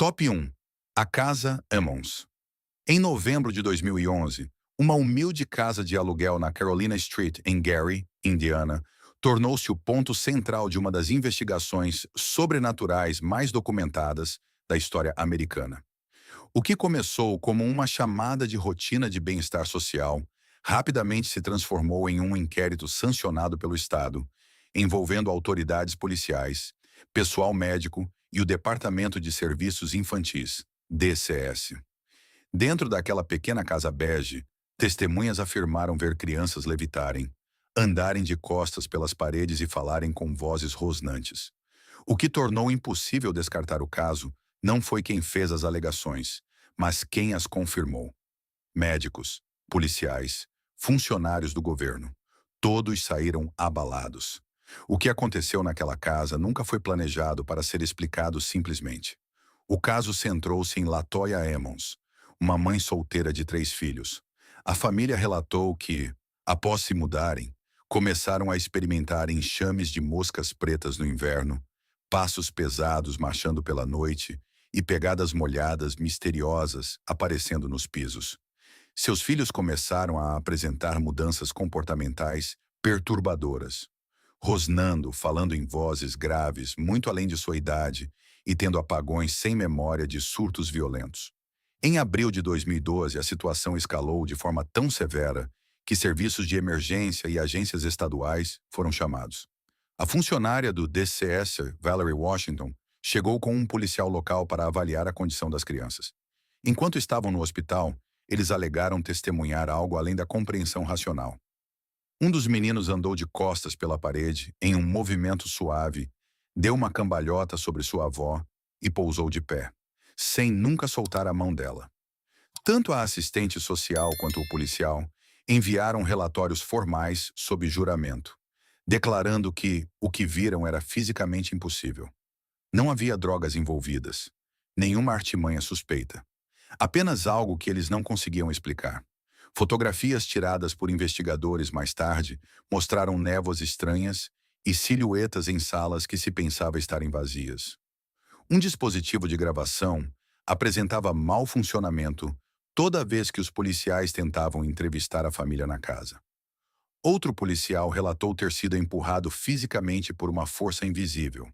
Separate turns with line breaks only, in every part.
Top 1. A Casa Emmons. Em novembro de 2011, uma humilde casa de aluguel na Carolina Street, em Gary, Indiana, tornou-se o ponto central de uma das investigações sobrenaturais mais documentadas da história americana. O que começou como uma chamada de rotina de bem-estar social, rapidamente se transformou em um inquérito sancionado pelo Estado, envolvendo autoridades policiais, pessoal médico e o Departamento de Serviços Infantis, DCS. Dentro daquela pequena casa bege, testemunhas afirmaram ver crianças levitarem, andarem de costas pelas paredes e falarem com vozes rosnantes. O que tornou impossível descartar o caso não foi quem fez as alegações, mas quem as confirmou. Médicos, policiais, funcionários do governo. Todos saíram abalados. O que aconteceu naquela casa nunca foi planejado para ser explicado simplesmente. O caso centrou-se em Latoya Emmons, uma mãe solteira de 3 filhos. A família relatou que, após se mudarem, começaram a experimentar enxames de moscas pretas no inverno, passos pesados marchando pela noite e pegadas molhadas misteriosas aparecendo nos pisos. Seus filhos começaram a apresentar mudanças comportamentais perturbadoras, rosnando, falando em vozes graves, muito além de sua idade, e tendo apagões sem memória de surtos violentos. Em abril de 2012, a situação escalou de forma tão severa que serviços de emergência e agências estaduais foram chamados. A funcionária do DCS, Valerie Washington, chegou com um policial local para avaliar a condição das crianças. Enquanto estavam no hospital, eles alegaram testemunhar algo além da compreensão racional. Um dos meninos andou de costas pela parede, em um movimento suave, deu uma cambalhota sobre sua avó e pousou de pé, sem nunca soltar a mão dela. Tanto a assistente social quanto o policial enviaram relatórios formais sob juramento, declarando que o que viram era fisicamente impossível. Não havia drogas envolvidas, nenhuma artimanha suspeita. Apenas algo que eles não conseguiam explicar. Fotografias tiradas por investigadores mais tarde mostraram névoas estranhas e silhuetas em salas que se pensava estarem vazias. Um dispositivo de gravação apresentava mau funcionamento toda vez que os policiais tentavam entrevistar a família na casa. Outro policial relatou ter sido empurrado fisicamente por uma força invisível.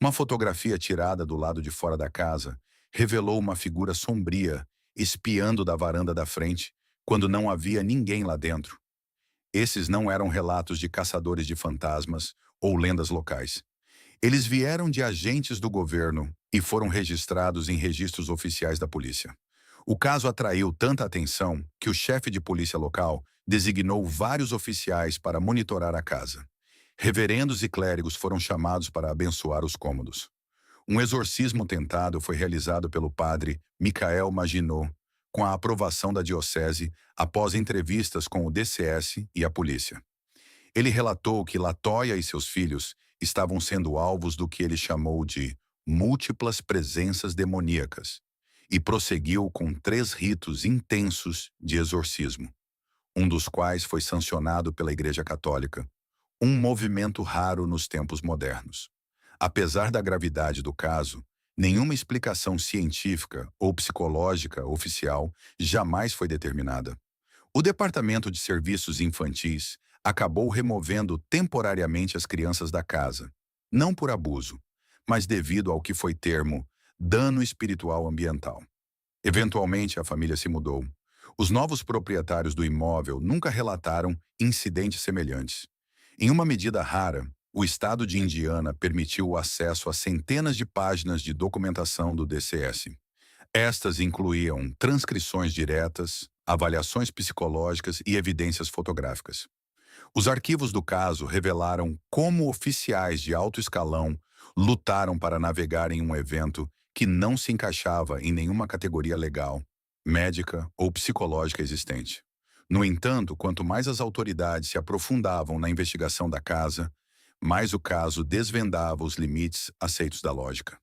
Uma fotografia tirada do lado de fora da casa revelou uma figura sombria espiando da varanda da frente quando não havia ninguém lá dentro. Esses não eram relatos de caçadores de fantasmas ou lendas locais. Eles vieram de agentes do governo e foram registrados em registros oficiais da polícia. O caso atraiu tanta atenção que o chefe de polícia local designou vários oficiais para monitorar a casa. Reverendos e clérigos foram chamados para abençoar os cômodos. Um exorcismo tentado foi realizado pelo padre Michael Maginot, com a aprovação da diocese após entrevistas com o DCS e a polícia. Ele relatou que Latoya e seus filhos estavam sendo alvos do que ele chamou de múltiplas presenças demoníacas e prosseguiu com 3 ritos intensos de exorcismo, um dos quais foi sancionado pela Igreja Católica, um movimento raro nos tempos modernos. Apesar da gravidade do caso, nenhuma explicação científica ou psicológica oficial jamais foi determinada. O Departamento de Serviços Infantis acabou removendo temporariamente as crianças da casa, não por abuso, mas devido ao que foi termo dano espiritual ambiental. Eventualmente, a família se mudou. Os novos proprietários do imóvel nunca relataram incidentes semelhantes. Em uma medida rara, o estado de Indiana permitiu o acesso a centenas de páginas de documentação do DCS. Estas incluíam transcrições diretas, avaliações psicológicas e evidências fotográficas. Os arquivos do caso revelaram como oficiais de alto escalão lutaram para navegar em um evento que não se encaixava em nenhuma categoria legal, médica ou psicológica existente. No entanto, quanto mais as autoridades se aprofundavam na investigação da casa, mais o caso desvendava os limites aceitos da lógica.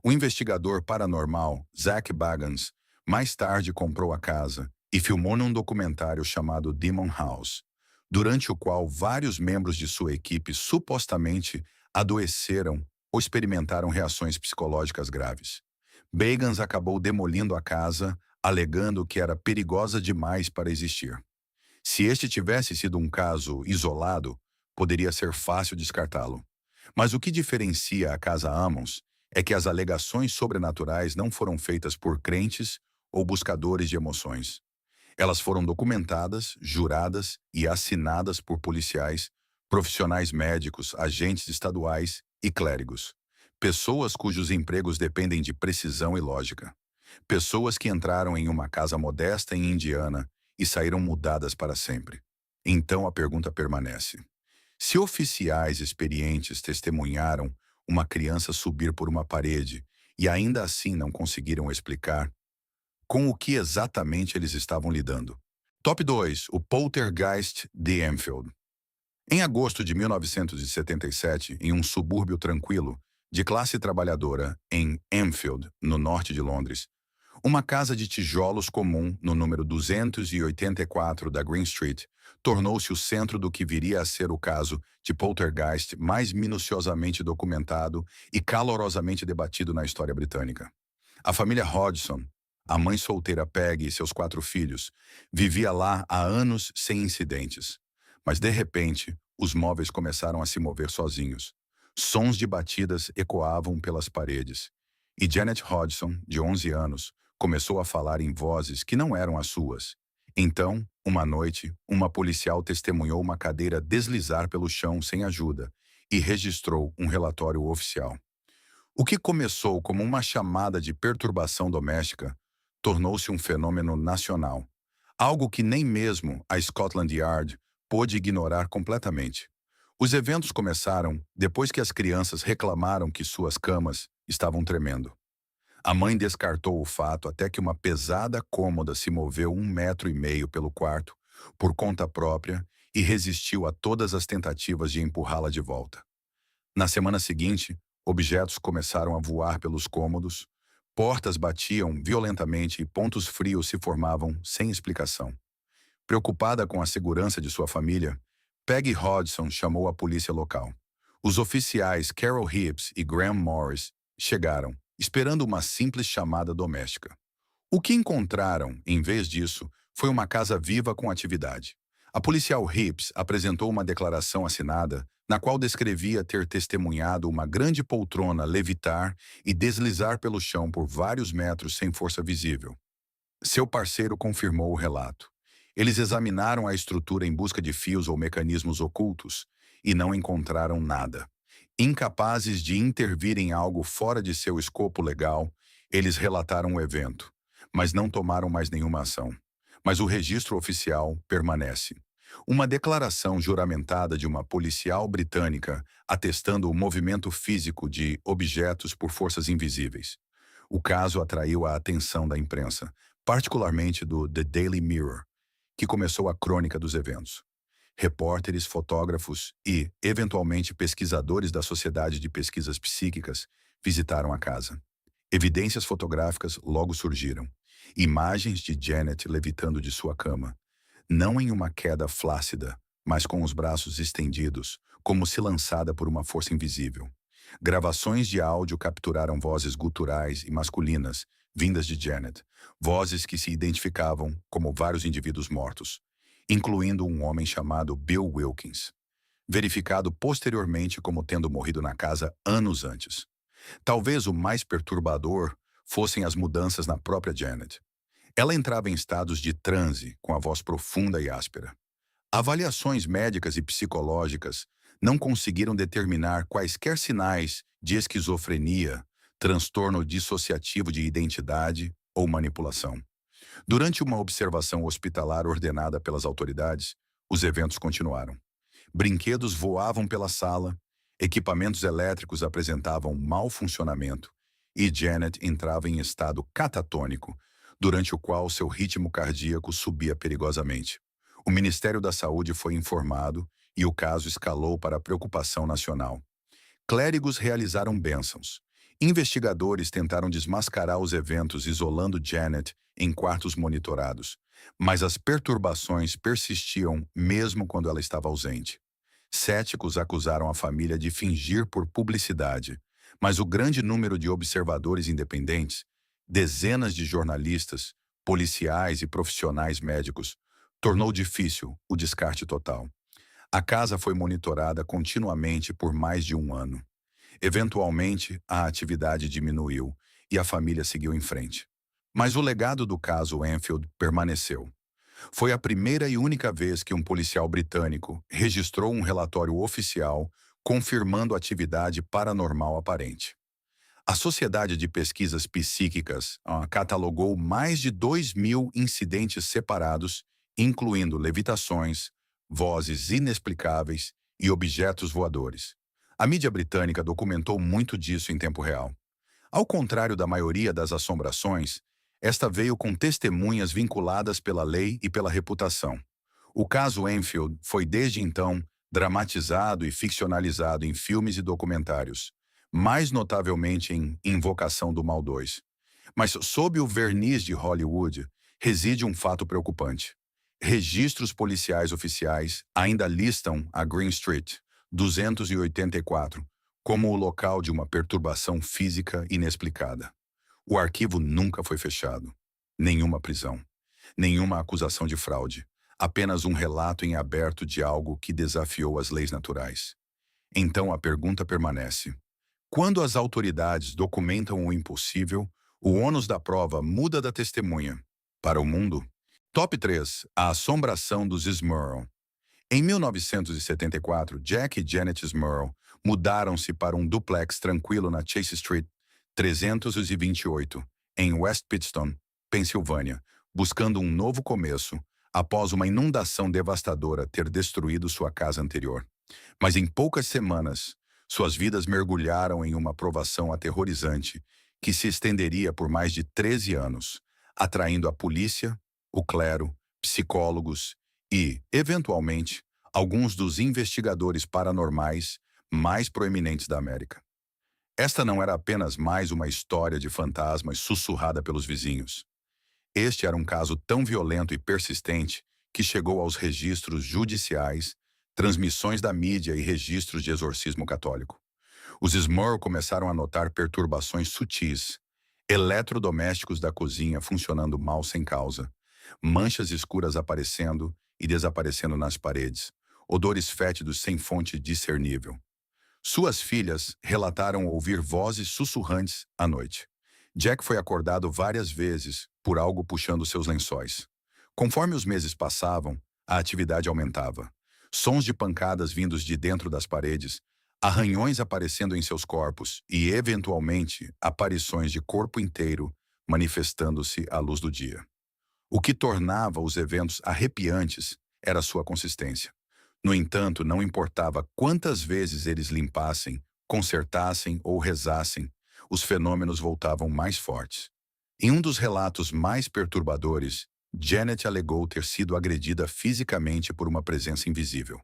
O investigador paranormal, Zach Bagans, mais tarde comprou a casa e filmou num documentário chamado Demon House, durante o qual vários membros de sua equipe supostamente adoeceram ou experimentaram reações psicológicas graves. Bagans acabou demolindo a casa, alegando que era perigosa demais para existir. Se este tivesse sido um caso isolado, poderia ser fácil descartá-lo. Mas o que diferencia a Casa Ammons é que as alegações sobrenaturais não foram feitas por crentes ou buscadores de emoções. Elas foram documentadas, juradas e assinadas por policiais, profissionais médicos, agentes estaduais e clérigos. Pessoas cujos empregos dependem de precisão e lógica. Pessoas que entraram em uma casa modesta em Indiana e saíram mudadas para sempre. Então a pergunta permanece. Se oficiais experientes testemunharam uma criança subir por uma parede e ainda assim não conseguiram explicar, com o que exatamente eles estavam lidando? Top 2. O Poltergeist de Enfield. Em agosto de 1977, em um subúrbio tranquilo, de classe trabalhadora, em Enfield, no norte de Londres, uma casa de tijolos comum no número 284 da Green Street tornou-se o centro do que viria a ser o caso de poltergeist mais minuciosamente documentado e calorosamente debatido na história britânica. A família Hodgson, a mãe solteira Peggy e seus 4 filhos, vivia lá há anos sem incidentes. Mas, de repente, os móveis começaram a se mover sozinhos. Sons de batidas ecoavam pelas paredes. E Janet Hodgson, de 11 anos, começou a falar em vozes que não eram as suas. Então, uma noite, uma policial testemunhou uma cadeira deslizar pelo chão sem ajuda e registrou um relatório oficial. O que começou como uma chamada de perturbação doméstica tornou-se um fenômeno nacional, algo que nem mesmo a Scotland Yard pôde ignorar completamente. Os eventos começaram depois que as crianças reclamaram que suas camas estavam tremendo. A mãe descartou o fato até que uma pesada cômoda se moveu 1,5 metros pelo quarto, por conta própria, e resistiu a todas as tentativas de empurrá-la de volta. Na semana seguinte, objetos começaram a voar pelos cômodos, portas batiam violentamente e pontos frios se formavam sem explicação. Preocupada com a segurança de sua família, Peggy Hodgson chamou a polícia local. Os oficiais Carol Hibbs e Graham Morris chegaram, esperando uma simples chamada doméstica. O que encontraram, em vez disso, foi uma casa viva com atividade. A policial Hibbs apresentou uma declaração assinada, na qual descrevia ter testemunhado uma grande poltrona levitar e deslizar pelo chão por vários metros sem força visível. Seu parceiro confirmou o relato. Eles examinaram a estrutura em busca de fios ou mecanismos ocultos e não encontraram nada. Incapazes de intervir em algo fora de seu escopo legal, eles relataram o evento, mas não tomaram mais nenhuma ação. Mas o registro oficial permanece. Uma declaração juramentada de uma policial britânica atestando o movimento físico de objetos por forças invisíveis. O caso atraiu a atenção da imprensa, particularmente do The Daily Mirror, que começou a crônica dos eventos. Repórteres, fotógrafos e, eventualmente, pesquisadores da Sociedade de Pesquisas Psíquicas visitaram a casa. Evidências fotográficas logo surgiram. Imagens de Janet levitando de sua cama. Não em uma queda flácida, mas com os braços estendidos, como se lançada por uma força invisível. Gravações de áudio capturaram vozes guturais e masculinas, vindas de Janet, vozes que se identificavam como vários indivíduos mortos, incluindo um homem chamado Bill Wilkins, verificado posteriormente como tendo morrido na casa anos antes. Talvez o mais perturbador fossem as mudanças na própria Janet. Ela entrava em estados de transe, com a voz profunda e áspera. Avaliações médicas e psicológicas não conseguiram determinar quaisquer sinais de esquizofrenia, transtorno dissociativo de identidade ou manipulação. Durante uma observação hospitalar ordenada pelas autoridades, os eventos continuaram. Brinquedos voavam pela sala, equipamentos elétricos apresentavam mau funcionamento e Janet entrava em estado catatônico, durante o qual seu ritmo cardíaco subia perigosamente. O Ministério da Saúde foi informado e o caso escalou para a preocupação nacional. Clérigos realizaram bênçãos. Investigadores tentaram desmascarar os eventos isolando Janet em quartos monitorados, mas as perturbações persistiam mesmo quando ela estava ausente. Céticos acusaram a família de fingir por publicidade, mas o grande número de observadores independentes dezenas de jornalistas, policiais e profissionais médicos, tornou difícil o descarte total. A casa foi monitorada continuamente por mais de um ano. Eventualmente, a atividade diminuiu e a família seguiu em frente. Mas o legado do caso Enfield permaneceu. Foi a primeira e única vez que um policial britânico registrou um relatório oficial confirmando atividade paranormal aparente. A Sociedade de Pesquisas Psíquicas catalogou mais de 2.000 incidentes separados, incluindo levitações, vozes inexplicáveis e objetos voadores. A mídia britânica documentou muito disso em tempo real. Ao contrário da maioria das assombrações, esta veio com testemunhas vinculadas pela lei e pela reputação. O caso Enfield foi desde então dramatizado e ficcionalizado em filmes e documentários, mais notavelmente em Invocação do Mal 2. Mas sob o verniz de Hollywood reside um fato preocupante. Registros policiais oficiais ainda listam a Green Street 284 como o local de uma perturbação física inexplicada. O arquivo nunca foi fechado. Nenhuma prisão. Nenhuma acusação de fraude. Apenas um relato em aberto de algo que desafiou as leis naturais. Então a pergunta permanece. Quando as autoridades documentam o impossível, o ônus da prova muda da testemunha. Para o mundo. Top 3. A assombração dos Smurl. Em 1974, Jack e Janet Smurl mudaram-se para um duplex tranquilo na Chase Street 328, em West Pittston, Pensilvânia, buscando um novo começo após uma inundação devastadora ter destruído sua casa anterior. Mas em poucas semanas, suas vidas mergulharam em uma provação aterrorizante que se estenderia por mais de 13 anos, atraindo a polícia, o clero, psicólogos e, eventualmente, alguns dos investigadores paranormais mais proeminentes da América. Esta não era apenas mais uma história de fantasmas sussurrada pelos vizinhos. Este era um caso tão violento e persistente que chegou aos registros judiciais, transmissões da mídia e registros de exorcismo católico. Os Smurl começaram a notar perturbações sutis, eletrodomésticos da cozinha funcionando mal sem causa, manchas escuras aparecendo e desaparecendo nas paredes, odores fétidos sem fonte discernível. Suas filhas relataram ouvir vozes sussurrantes à noite. Jack foi acordado várias vezes por algo puxando seus lençóis. Conforme os meses passavam, a atividade aumentava. Sons de pancadas vindos de dentro das paredes, arranhões aparecendo em seus corpos e, eventualmente, aparições de corpo inteiro manifestando-se à luz do dia. O que tornava os eventos arrepiantes era sua consistência. No entanto, não importava quantas vezes eles limpassem, consertassem ou rezassem, os fenômenos voltavam mais fortes. Em um dos relatos mais perturbadores, Janet alegou ter sido agredida fisicamente por uma presença invisível.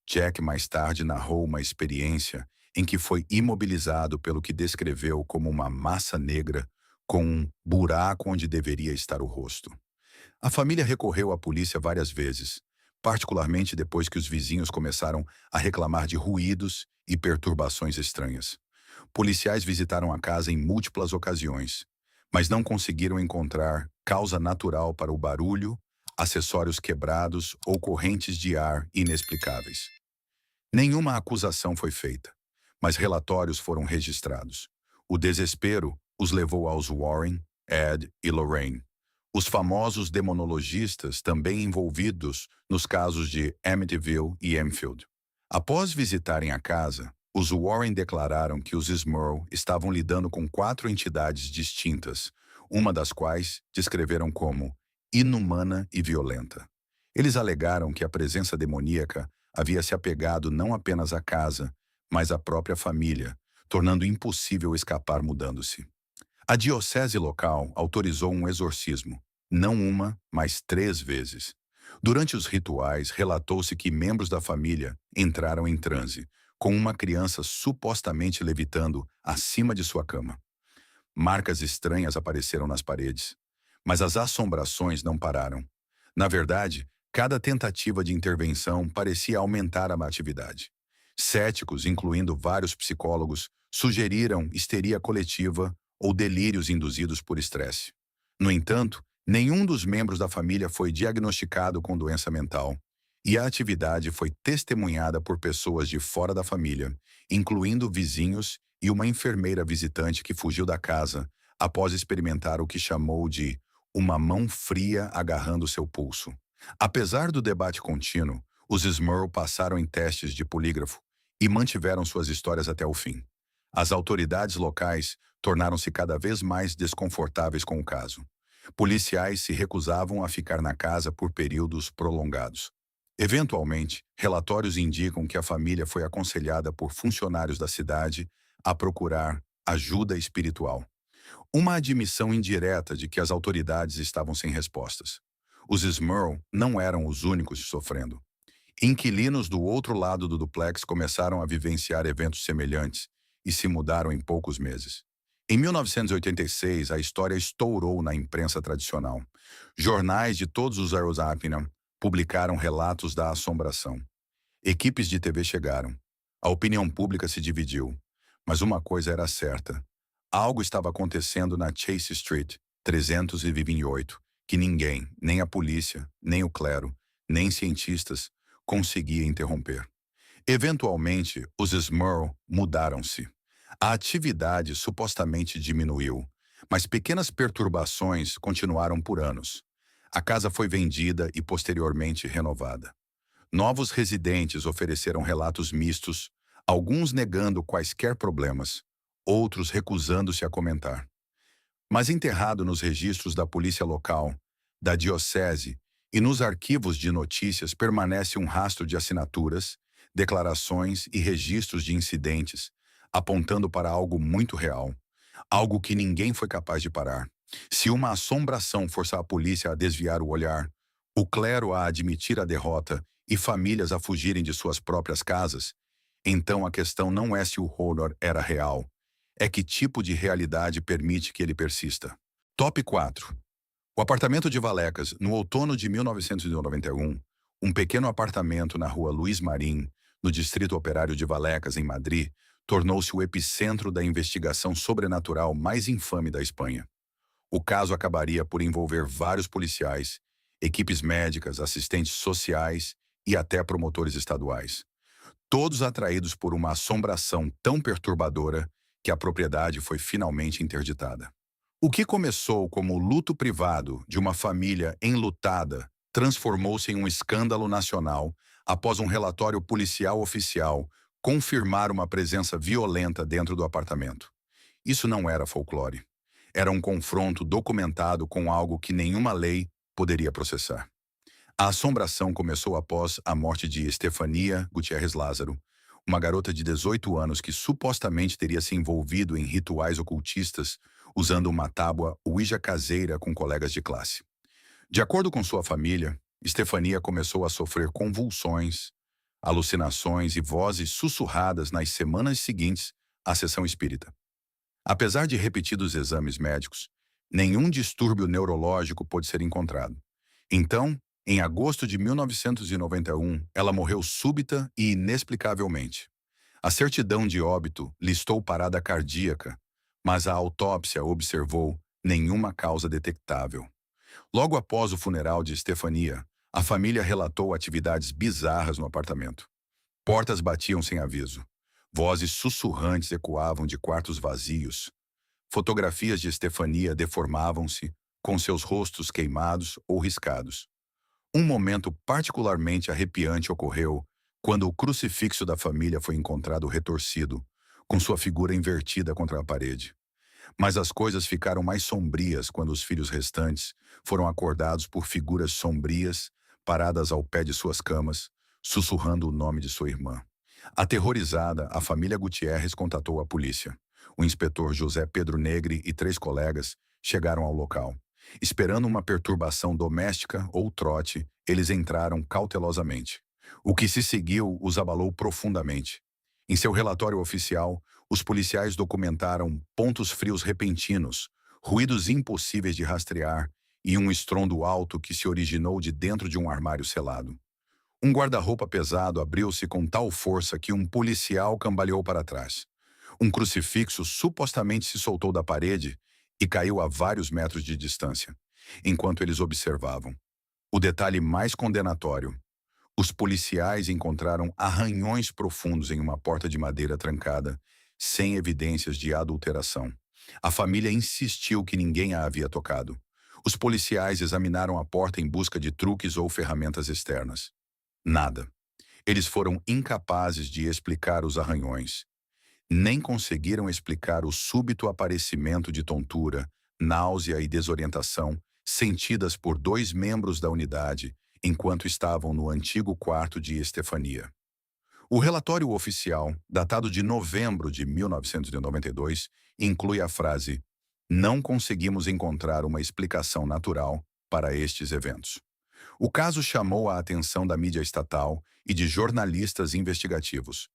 Jack mais tarde narrou uma experiência em que foi imobilizado pelo que descreveu como uma massa negra com um buraco onde deveria estar o rosto. A família recorreu à polícia várias vezes, particularmente depois que os vizinhos começaram a reclamar de ruídos e perturbações estranhas. Policiais visitaram a casa em múltiplas ocasiões, mas não conseguiram encontrar causa natural para o barulho, acessórios quebrados ou correntes de ar inexplicáveis. Nenhuma acusação foi feita, mas relatórios foram registrados. O desespero os levou aos Warren, Ed e Lorraine, os famosos demonologistas também envolvidos nos casos de Amityville e Enfield. Após visitarem a casa, os Warren declararam que os Smurl estavam lidando com 4 entidades distintas, uma das quais descreveram como inumana e violenta. Eles alegaram que a presença demoníaca havia se apegado não apenas à casa, mas à própria família, tornando impossível escapar mudando-se. A diocese local autorizou um exorcismo, não uma, mas 3 vezes. Durante os rituais, relatou-se que membros da família entraram em transe, com uma criança supostamente levitando acima de sua cama. Marcas estranhas apareceram nas paredes, mas as assombrações não pararam. Na verdade, cada tentativa de intervenção parecia aumentar a atividade. Céticos, incluindo vários psicólogos, sugeriram histeria coletiva ou delírios induzidos por estresse. No entanto, nenhum dos membros da família foi diagnosticado com doença mental, e a atividade foi testemunhada por pessoas de fora da família, incluindo vizinhos e uma enfermeira visitante que fugiu da casa após experimentar o que chamou de uma mão fria agarrando seu pulso. Apesar do debate contínuo, os Smurl passaram em testes de polígrafo e mantiveram suas histórias até o fim. As autoridades locais tornaram-se cada vez mais desconfortáveis com o caso. Policiais se recusavam a ficar na casa por períodos prolongados. Eventualmente, relatórios indicam que a família foi aconselhada por funcionários da cidade a procurar ajuda espiritual. Uma admissão indireta de que as autoridades estavam sem respostas. Os Smurl não eram os únicos sofrendo. Inquilinos do outro lado do duplex começaram a vivenciar eventos semelhantes e se mudaram em poucos meses. Em 1986, a história estourou na imprensa tradicional. Jornais de todos os Arizona publicaram relatos da assombração. Equipes de TV chegaram. A opinião pública se dividiu. Mas uma coisa era certa. Algo estava acontecendo na Chase Street, 328, que ninguém, nem a polícia, nem o clero, nem cientistas, conseguia interromper. Eventualmente, os Smurl mudaram-se. A atividade supostamente diminuiu, mas pequenas perturbações continuaram por anos. A casa foi vendida e posteriormente renovada. Novos residentes ofereceram relatos mistos, alguns negando quaisquer problemas, outros recusando-se a comentar. Mas enterrado nos registros da polícia local, da diocese e nos arquivos de notícias permanece um rastro de assinaturas, declarações e registros de incidentes, apontando para algo muito real, algo que ninguém foi capaz de parar. Se uma assombração forçar a polícia a desviar o olhar, o clero a admitir a derrota e famílias a fugirem de suas próprias casas, então a questão não é se o horror era real, é que tipo de realidade permite que ele persista. Top 4. O apartamento de Vallecas, no outono de 1991, um pequeno apartamento na rua Luiz Marín, no Distrito Operário de Vallecas, em Madrid, tornou-se o epicentro da investigação sobrenatural mais infame da Espanha. O caso acabaria por envolver vários policiais, equipes médicas, assistentes sociais e até promotores estaduais. Todos atraídos por uma assombração tão perturbadora que a propriedade foi finalmente interditada. O que começou como luto privado de uma família enlutada transformou-se em um escândalo nacional após um relatório policial oficial confirmar uma presença violenta dentro do apartamento. Isso não era folclore. Era um confronto documentado com algo que nenhuma lei poderia processar. A assombração começou após a morte de Estefania Gutiérrez Lázaro, uma garota de 18 anos que supostamente teria se envolvido em rituais ocultistas usando uma tábua Ouija caseira com colegas de classe. De acordo com sua família, Estefania começou a sofrer convulsões, alucinações e vozes sussurradas nas semanas seguintes à sessão espírita. Apesar de repetidos exames médicos, nenhum distúrbio neurológico pôde ser encontrado. Então, em agosto de 1991, ela morreu súbita e inexplicavelmente. A certidão de óbito listou parada cardíaca, mas a autópsia observou nenhuma causa detectável. Logo após o funeral de Estefania, a família relatou atividades bizarras no apartamento. Portas batiam sem aviso. Vozes sussurrantes ecoavam de quartos vazios. Fotografias de Estefania deformavam-se, com seus rostos queimados ou riscados. Um momento particularmente arrepiante ocorreu quando o crucifixo da família foi encontrado retorcido, com sua figura invertida contra a parede. Mas as coisas ficaram mais sombrias quando os filhos restantes foram acordados por figuras sombrias, paradas ao pé de suas camas, sussurrando o nome de sua irmã. Aterrorizada, a família Gutiérrez contatou a polícia. O inspetor José Pedro Negri e 3 colegas chegaram ao local. Esperando uma perturbação doméstica ou trote, eles entraram cautelosamente. O que se seguiu os abalou profundamente. Em seu relatório oficial, os policiais documentaram pontos frios repentinos, ruídos impossíveis de rastrear e um estrondo alto que se originou de dentro de um armário selado. Um guarda-roupa pesado abriu-se com tal força que um policial cambaleou para trás. Um crucifixo supostamente se soltou da parede e caiu a vários metros de distância, enquanto eles observavam. O detalhe mais condenatório: os policiais encontraram arranhões profundos em uma porta de madeira trancada, sem evidências de adulteração. A família insistiu que ninguém a havia tocado. Os policiais examinaram a porta em busca de truques ou ferramentas externas. Nada. Eles foram incapazes de explicar os arranhões. Nem conseguiram explicar o súbito aparecimento de tontura, náusea e desorientação sentidas por 2 membros da unidade enquanto estavam no antigo quarto de Estefania. O relatório oficial, datado de novembro de 1992, inclui a frase: "Não conseguimos encontrar uma explicação natural para estes eventos." O caso chamou a atenção da mídia estatal e de jornalistas investigativos.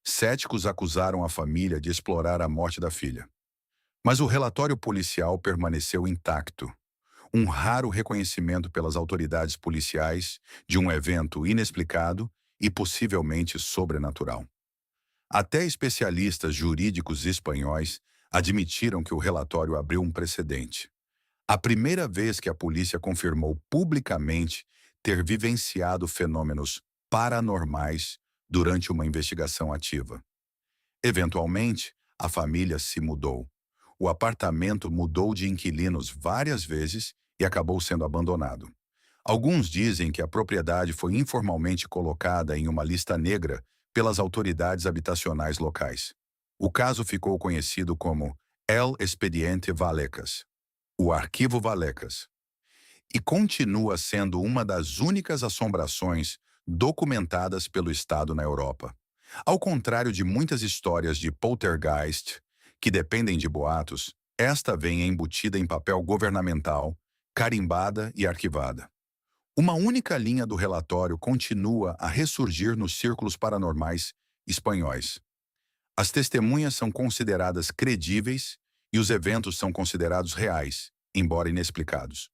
Céticos acusaram a família de explorar a morte da filha. Mas o relatório policial permaneceu intacto. Um raro reconhecimento pelas autoridades policiais de um evento inexplicado e possivelmente sobrenatural. Até especialistas jurídicos espanhóis admitiram que o relatório abriu um precedente. A primeira vez que a polícia confirmou publicamente ter vivenciado fenômenos paranormais durante uma investigação ativa. Eventualmente, a família se mudou. O apartamento mudou de inquilinos várias vezes e acabou sendo abandonado. Alguns dizem que a propriedade foi informalmente colocada em uma lista negra pelas autoridades habitacionais locais. O caso ficou conhecido como El Expediente Vallecas, o Arquivo Vallecas, e continua sendo uma das únicas assombrações documentadas pelo Estado na Europa. Ao contrário de muitas histórias de poltergeist, que dependem de boatos, esta vem embutida em papel governamental, carimbada e arquivada. Uma única linha do relatório continua a ressurgir nos círculos paranormais espanhóis. As testemunhas são consideradas credíveis e os eventos são considerados reais, embora inexplicados.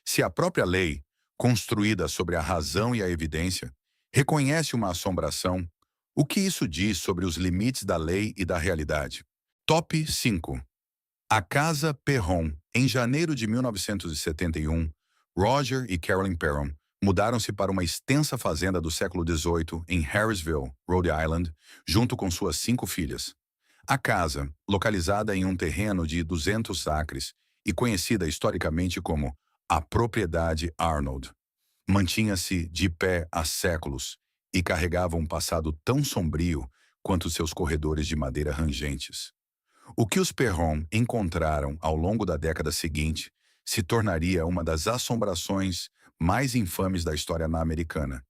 Se a própria lei, construída sobre a razão e a evidência, reconhece uma assombração, o que isso diz sobre os limites da lei e da realidade? Top 5. A Casa Perron. Em janeiro de 1971, Roger e Carolyn Perron mudaram-se para uma extensa fazenda do século XVIII em Harrisville, Rhode Island, junto com suas 5 filhas. A casa, localizada em um terreno de 200 acres e conhecida historicamente como a Propriedade Arnold, mantinha-se de pé há séculos e carregava um passado tão sombrio quanto seus corredores de madeira rangentes. O que os Perron encontraram ao longo da década seguinte se tornaria uma das assombrações mais infames da história americana,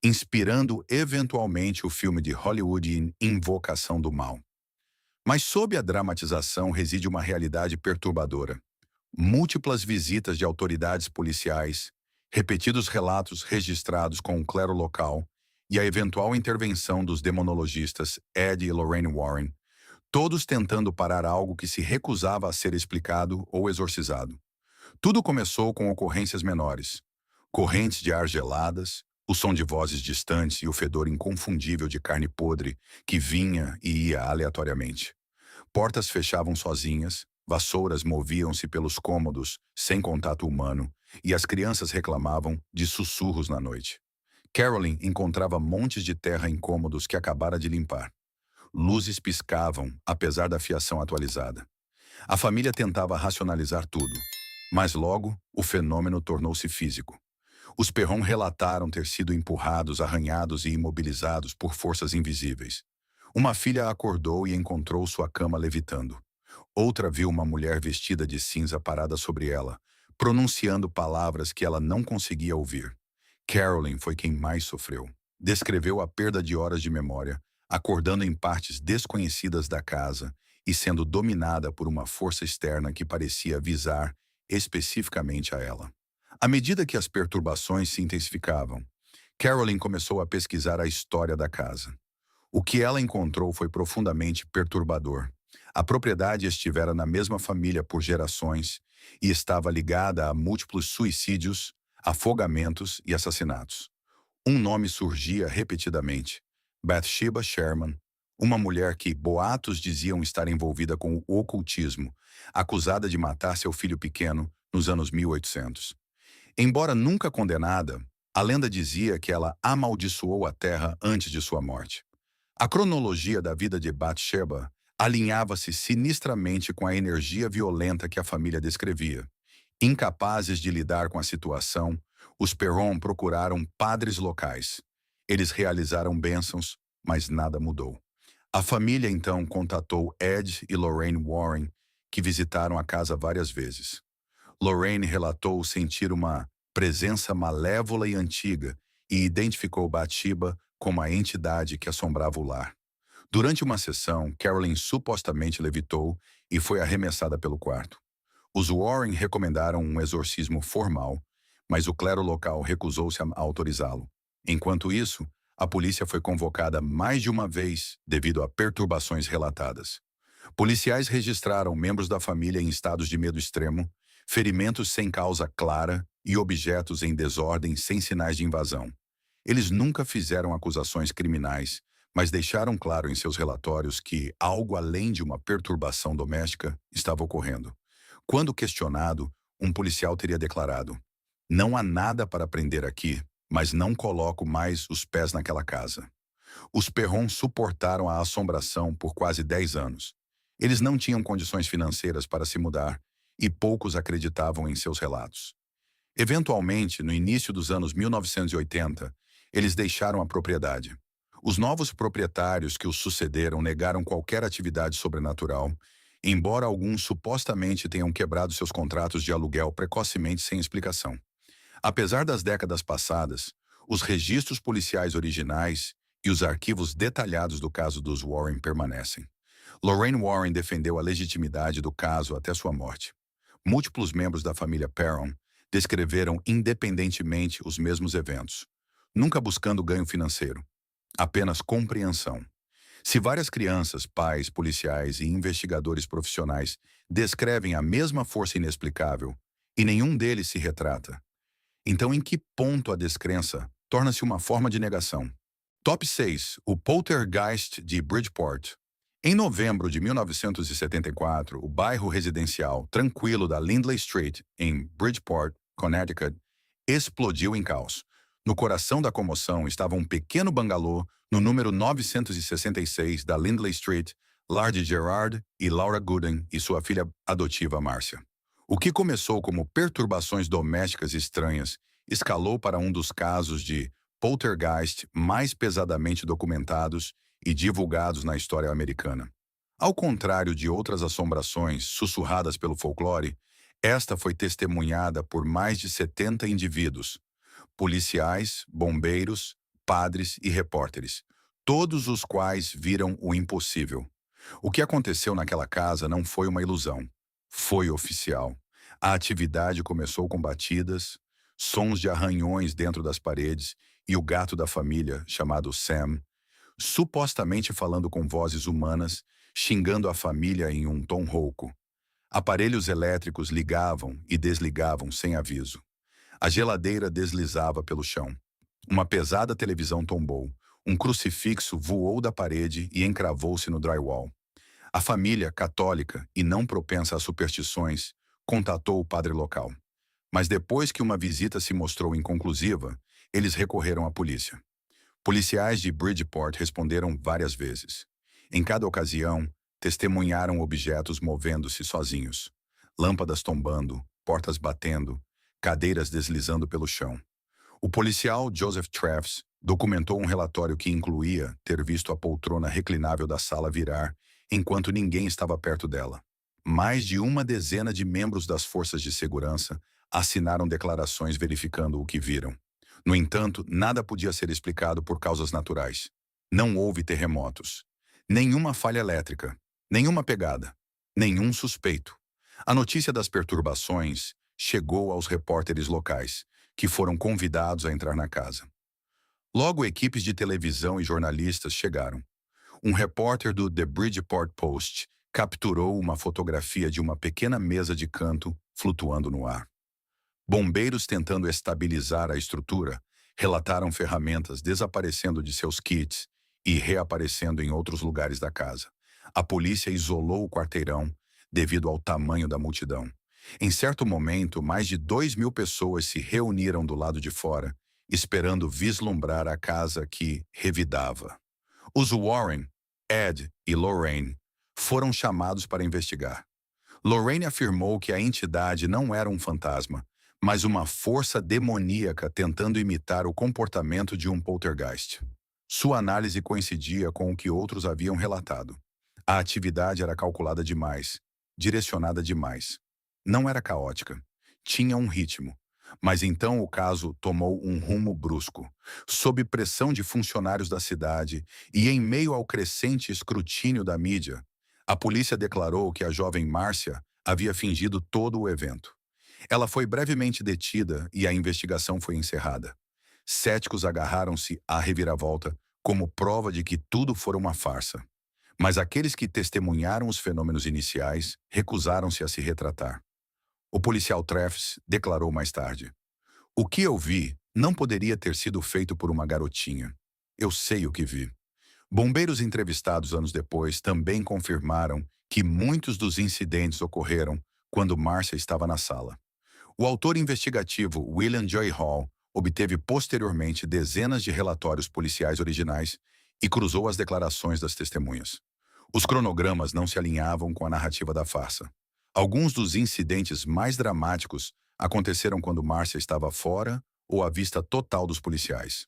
inspirando eventualmente o filme de Hollywood Invocação do Mal. Mas sob a dramatização reside uma realidade perturbadora. Múltiplas visitas de autoridades policiais, repetidos relatos registrados com o clero local e a eventual intervenção dos demonologistas Ed e Lorraine Warren, todos tentando parar algo que se recusava a ser explicado ou exorcizado. Tudo começou com ocorrências menores. Correntes de ar geladas, o som de vozes distantes e o fedor inconfundível de carne podre que vinha e ia aleatoriamente. Portas fechavam sozinhas, vassouras moviam-se pelos cômodos sem contato humano e as crianças reclamavam de sussurros na noite. Carolyn encontrava montes de terra em cômodos que acabara de limpar. Luzes piscavam, apesar da fiação atualizada. A família tentava racionalizar tudo, mas logo o fenômeno tornou-se físico. Os Perron relataram ter sido empurrados, arranhados e imobilizados por forças invisíveis. Uma filha acordou e encontrou sua cama levitando. Outra viu uma mulher vestida de cinza parada sobre ela, pronunciando palavras que ela não conseguia ouvir. Carolyn foi quem mais sofreu. Descreveu a perda de horas de memória, acordando em partes desconhecidas da casa e sendo dominada por uma força externa que parecia visar especificamente a ela. À medida que as perturbações se intensificavam, Carolyn começou a pesquisar a história da casa. O que ela encontrou foi profundamente perturbador. A propriedade estivera na mesma família por gerações e estava ligada a múltiplos suicídios, afogamentos e assassinatos. Um nome surgia repetidamente: Bathsheba Sherman, uma mulher que boatos diziam estar envolvida com o ocultismo, acusada de matar seu filho pequeno nos anos 1800. Embora nunca condenada, a lenda dizia que ela amaldiçoou a terra antes de sua morte. A cronologia da vida de Bathsheba alinhava-se sinistramente com a energia violenta que a família descrevia. Incapazes de lidar com a situação, os Perron procuraram padres locais. Eles realizaram bênçãos, mas nada mudou. A família então contatou Ed e Lorraine Warren, que visitaram a casa várias vezes. Lorraine relatou sentir uma presença malévola e antiga e identificou Bathsheba como a entidade que assombrava o lar. Durante uma sessão, Carolyn supostamente levitou e foi arremessada pelo quarto. Os Warren recomendaram um exorcismo formal, mas o clero local recusou-se a autorizá-lo. Enquanto isso, a polícia foi convocada mais de uma vez devido a perturbações relatadas. Policiais registraram membros da família em estados de medo extremo, ferimentos sem causa clara e objetos em desordem sem sinais de invasão. Eles nunca fizeram acusações criminais, mas deixaram claro em seus relatórios que algo além de uma perturbação doméstica estava ocorrendo. Quando questionado, um policial teria declarado: "Não há nada para prender aqui, mas não coloco mais os pés naquela casa." Os Perron suportaram a assombração por quase 10 anos. Eles não tinham condições financeiras para se mudar e poucos acreditavam em seus relatos. Eventualmente, no início dos anos 1980, eles deixaram a propriedade. Os novos proprietários que os sucederam negaram qualquer atividade sobrenatural, embora alguns supostamente tenham quebrado seus contratos de aluguel precocemente sem explicação. Apesar das décadas passadas, os registros policiais originais e os arquivos detalhados do caso dos Warren permanecem. Lorraine Warren defendeu a legitimidade do caso até sua morte. Múltiplos membros da família Perron descreveram independentemente os mesmos eventos, nunca buscando ganho financeiro, apenas compreensão. Se várias crianças, pais, policiais e investigadores profissionais descrevem a mesma força inexplicável e nenhum deles se retrata, então em que ponto a descrença torna-se uma forma de negação? Top 6. O Poltergeist de Bridgeport. Em novembro de 1974, o bairro residencial tranquilo da Lindley Street, em Bridgeport, Connecticut, explodiu em caos. No coração da comoção estava um pequeno bangalô no número 966 da Lindley Street, lar de Gerard e Laura Gooden e sua filha adotiva Márcia. O que começou como perturbações domésticas estranhas escalou para um dos casos de poltergeist mais pesadamente documentados e divulgados na história americana. Ao contrário de outras assombrações sussurradas pelo folclore, esta foi testemunhada por mais de 70 indivíduos, policiais, bombeiros, padres e repórteres, todos os quais viram o impossível. O que aconteceu naquela casa não foi uma ilusão, foi oficial. A atividade começou com batidas, sons de arranhões dentro das paredes e o gato da família, chamado Sam, supostamente falando com vozes humanas, xingando a família em um tom rouco. Aparelhos elétricos ligavam e desligavam sem aviso. A geladeira deslizava pelo chão. Uma pesada televisão tombou. Um crucifixo voou da parede e encravou-se no drywall. A família, católica e não propensa a superstições, contatou o padre local. Mas depois que uma visita se mostrou inconclusiva, eles recorreram à polícia. Policiais de Bridgeport responderam várias vezes. Em cada ocasião, testemunharam objetos movendo-se sozinhos. Lâmpadas tombando, portas batendo, cadeiras deslizando pelo chão. O policial Joseph Travis documentou um relatório que incluía ter visto a poltrona reclinável da sala virar enquanto ninguém estava perto dela. Mais de uma dezena de membros das forças de segurança assinaram declarações verificando o que viram. No entanto, nada podia ser explicado por causas naturais. Não houve terremotos, nenhuma falha elétrica, nenhuma pegada, nenhum suspeito. A notícia das perturbações chegou aos repórteres locais, que foram convidados a entrar na casa. Logo, equipes de televisão e jornalistas chegaram. Um repórter do The Bridgeport Post capturou uma fotografia de uma pequena mesa de canto flutuando no ar. Bombeiros tentando estabilizar a estrutura relataram ferramentas desaparecendo de seus kits e reaparecendo em outros lugares da casa. A polícia isolou o quarteirão devido ao tamanho da multidão. Em certo momento, mais de 2.000 pessoas se reuniram do lado de fora, esperando vislumbrar a casa que revidava. Os Warren, Ed e Lorraine foram chamados para investigar. Lorraine afirmou que a entidade não era um fantasma, mas uma força demoníaca tentando imitar o comportamento de um poltergeist. Sua análise coincidia com o que outros haviam relatado. A atividade era calculada demais, direcionada demais. Não era caótica. Tinha um ritmo. Mas então o caso tomou um rumo brusco. Sob pressão de funcionários da cidade e em meio ao crescente escrutínio da mídia, a polícia declarou que a jovem Márcia havia fingido todo o evento. Ela foi brevemente detida e a investigação foi encerrada. Céticos agarraram-se à reviravolta como prova de que tudo fora uma farsa. Mas aqueles que testemunharam os fenômenos iniciais recusaram-se a se retratar. O policial Travis declarou mais tarde: "O que eu vi não poderia ter sido feito por uma garotinha. Eu sei o que vi." Bombeiros entrevistados anos depois também confirmaram que muitos dos incidentes ocorreram quando Marcia estava na sala. O autor investigativo William Joy Hall obteve posteriormente dezenas de relatórios policiais originais e cruzou as declarações das testemunhas. Os cronogramas não se alinhavam com a narrativa da farsa. Alguns dos incidentes mais dramáticos aconteceram quando Marcia estava fora ou à vista total dos policiais.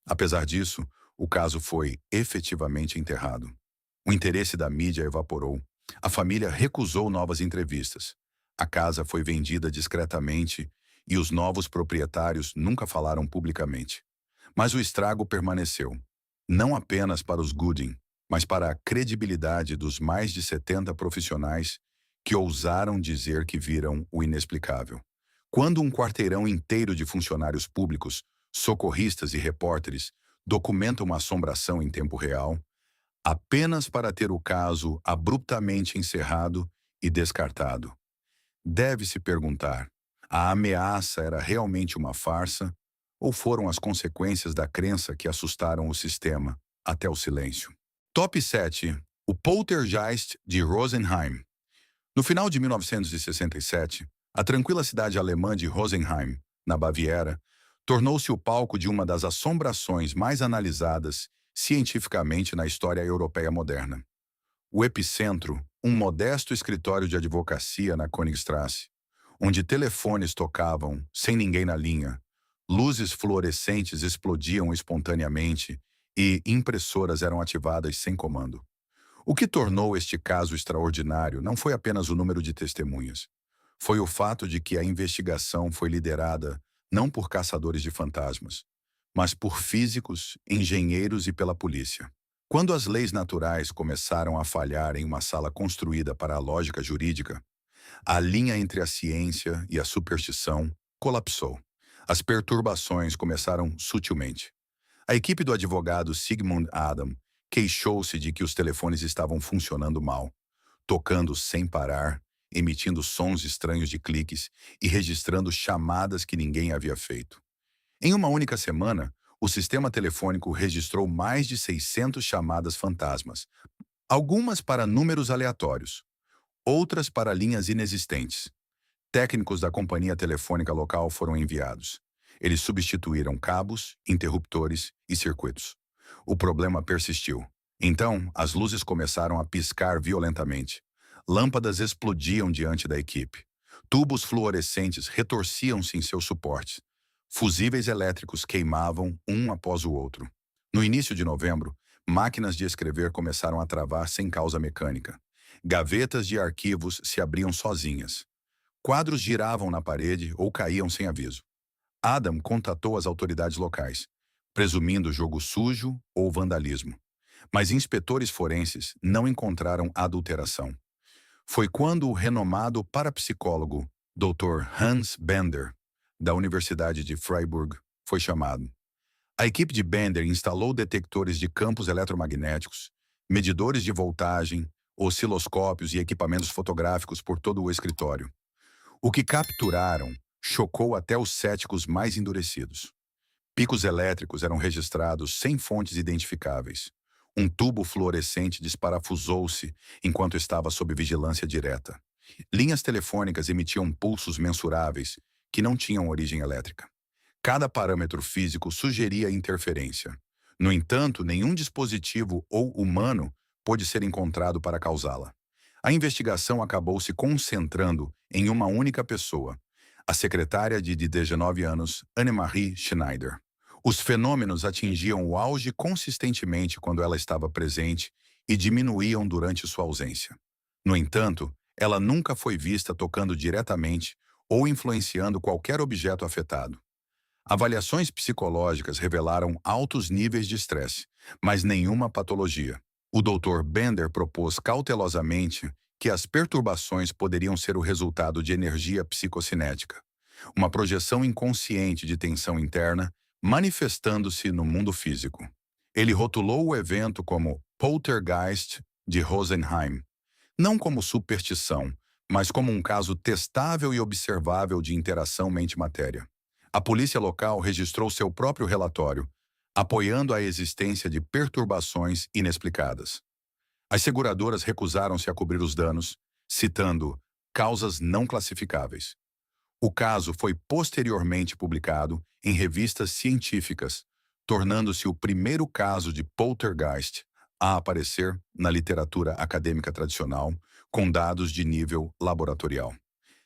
Apesar disso, o caso foi efetivamente enterrado. O interesse da mídia evaporou. A família recusou novas entrevistas. A casa foi vendida discretamente e os novos proprietários nunca falaram publicamente. Mas o estrago permaneceu, não apenas para os Gooding, mas para a credibilidade dos mais de 70 profissionais que ousaram dizer que viram o inexplicável. Quando um quarteirão inteiro de funcionários públicos, socorristas e repórteres documentam uma assombração em tempo real, apenas para ter o caso abruptamente encerrado e descartado. Deve-se perguntar: a ameaça era realmente uma farsa ou foram as consequências da crença que assustaram o sistema até o silêncio? Top 7. O Poltergeist de Rosenheim. No final de 1967, a tranquila cidade alemã de Rosenheim, na Baviera, tornou-se o palco de uma das assombrações mais analisadas cientificamente na história europeia moderna. O epicentro, um modesto escritório de advocacia na Königstrasse, onde telefones tocavam sem ninguém na linha, luzes fluorescentes explodiam espontaneamente e impressoras eram ativadas sem comando. O que tornou este caso extraordinário não foi apenas o número de testemunhas. Foi o fato de que a investigação foi liderada não por caçadores de fantasmas, mas por físicos, engenheiros e pela polícia. Quando as leis naturais começaram a falhar em uma sala construída para a lógica jurídica, a linha entre a ciência e a superstição colapsou. As perturbações começaram sutilmente. A equipe do advogado Sigmund Adam queixou-se de que os telefones estavam funcionando mal, tocando sem parar, emitindo sons estranhos de cliques e registrando chamadas que ninguém havia feito. Em uma única semana, o sistema telefônico registrou mais de 600 chamadas fantasmas, algumas para números aleatórios, outras para linhas inexistentes. Técnicos da companhia telefônica local foram enviados. Eles substituíram cabos, interruptores e circuitos. O problema persistiu. Então, as luzes começaram a piscar violentamente. Lâmpadas explodiam diante da equipe. Tubos fluorescentes retorciam-se em seus suportes. Fusíveis elétricos queimavam um após o outro. No início de novembro, máquinas de escrever começaram a travar sem causa mecânica. Gavetas de arquivos se abriam sozinhas. Quadros giravam na parede ou caíam sem aviso. Adam contatou as autoridades locais, presumindo jogo sujo ou vandalismo. Mas inspetores forenses não encontraram adulteração. Foi quando o renomado parapsicólogo Dr. Hans Bender, da Universidade de Freiburg, foi chamado. A equipe de Bender instalou detectores de campos eletromagnéticos, medidores de voltagem, osciloscópios e equipamentos fotográficos por todo o escritório. O que capturaram chocou até os céticos mais endurecidos. Picos elétricos eram registrados sem fontes identificáveis. Um tubo fluorescente desparafusou-se enquanto estava sob vigilância direta. Linhas telefônicas emitiam pulsos mensuráveis que não tinham origem elétrica. Cada parâmetro físico sugeria interferência. No entanto, nenhum dispositivo ou humano pôde ser encontrado para causá-la. A investigação acabou se concentrando em uma única pessoa, a secretária de 19 anos, Annemarie Schneider. Os fenômenos atingiam o auge consistentemente quando ela estava presente e diminuíam durante sua ausência. No entanto, ela nunca foi vista tocando diretamente ou influenciando qualquer objeto afetado. Avaliações psicológicas revelaram altos níveis de estresse, mas nenhuma patologia. O Dr. Bender propôs cautelosamente que as perturbações poderiam ser o resultado de energia psicocinética, uma projeção inconsciente de tensão interna manifestando-se no mundo físico. Ele rotulou o evento como poltergeist de Rosenheim, não como superstição, mas como um caso testável e observável de interação mente-matéria. A polícia local registrou seu próprio relatório, apoiando a existência de perturbações inexplicadas. As seguradoras recusaram-se a cobrir os danos, citando causas não classificáveis. O caso foi posteriormente publicado em revistas científicas, tornando-se o primeiro caso de poltergeist a aparecer na literatura acadêmica tradicional, com dados de nível laboratorial.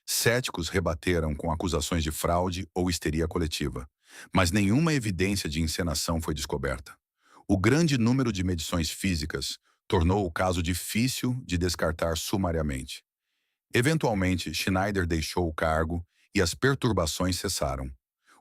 Céticos rebateram com acusações de fraude ou histeria coletiva, mas nenhuma evidência de encenação foi descoberta. O grande número de medições físicas tornou o caso difícil de descartar sumariamente. Eventualmente, Schneider deixou o cargo e as perturbações cessaram.